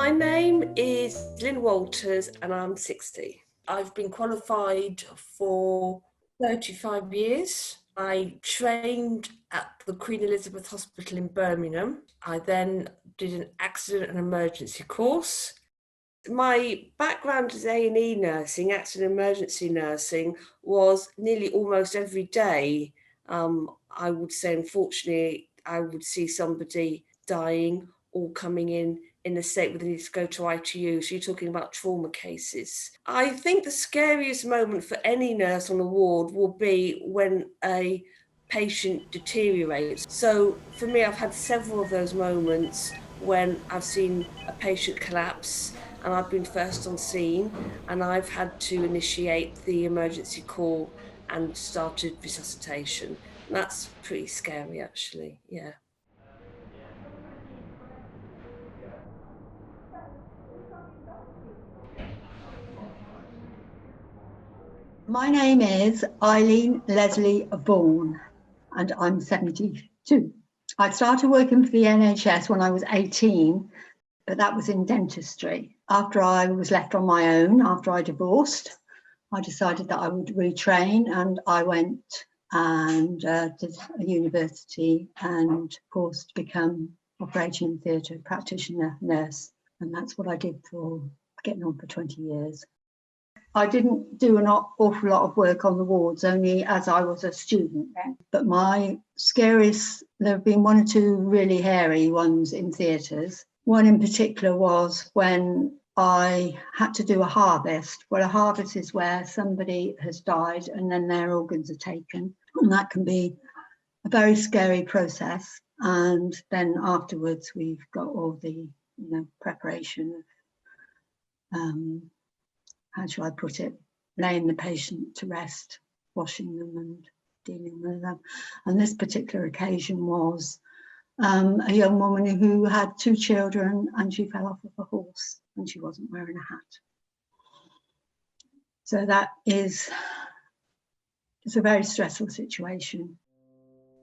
My name is Lynn Walters and I'm 60. I've been qualified for 35 years. I trained at the Queen Elizabeth Hospital in Birmingham. I then did an accident and emergency course. My background as A&E nursing, accident and emergency nursing, was nearly almost every day. I would say, unfortunately, I would see somebody dying or coming in a state where they need to go to ITU. So you're talking about trauma cases. I think the scariest moment for any nurse on a ward will be when a patient deteriorates. So for me, I've had several of those moments when I've seen a patient collapse and I've been first on scene and I've had to initiate the emergency call and started resuscitation. And that's pretty scary, actually, yeah. My name is Eileen Leslie Vaughn and I'm 72. I started working for the NHS when I was 18, but that was in dentistry. After I was left on my own, after I divorced, I decided that I would retrain and I went and did a university and course to become operating theatre practitioner nurse. And that's what I did for getting on for 20 years. I didn't do an awful lot of work on the wards, only as I was a student then. But my scariest, there have been one or two really hairy ones in theatres. One in particular was when I had to do a harvest. Well, a harvest is where somebody has died and then their organs are taken. And that can be a very scary process. And then afterwards, we've got all the preparation of how shall I put it, laying the patient to rest, washing them and dealing with them. And this particular occasion was a young woman who had 2 children and she fell off of a horse and she wasn't wearing a hat. So it's a very stressful situation.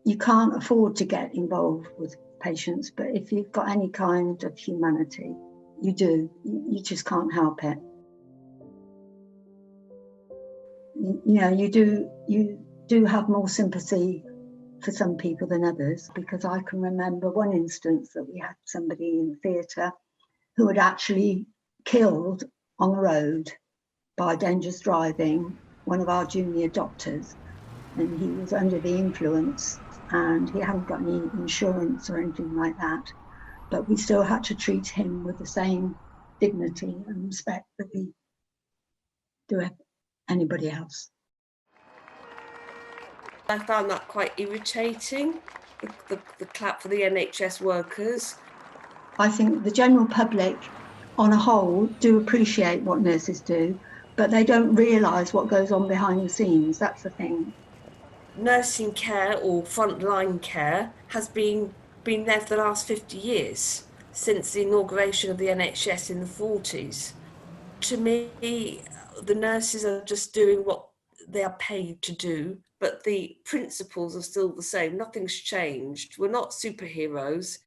You can't afford to get involved with patients, but if you've got any kind of humanity, you do. You just can't help it. You do have more sympathy for some people than others, because I can remember one instance that we had somebody in theatre who had actually killed on the road by dangerous driving one of our junior doctors, and he was under the influence and he hadn't got any insurance or anything like that, but we still had to treat him with the same dignity and respect that we do anybody else. I found that quite irritating, the clap for the NHS workers. I think the general public on a whole do appreciate what nurses do, but they don't realise what goes on behind the scenes. That's the thing. Nursing care or frontline care has been there for the last 50 years, since the inauguration of the NHS in the 40s. To me, the nurses are just doing what they are paid to do, but the principles are still the same. Nothing's changed. We're not superheroes.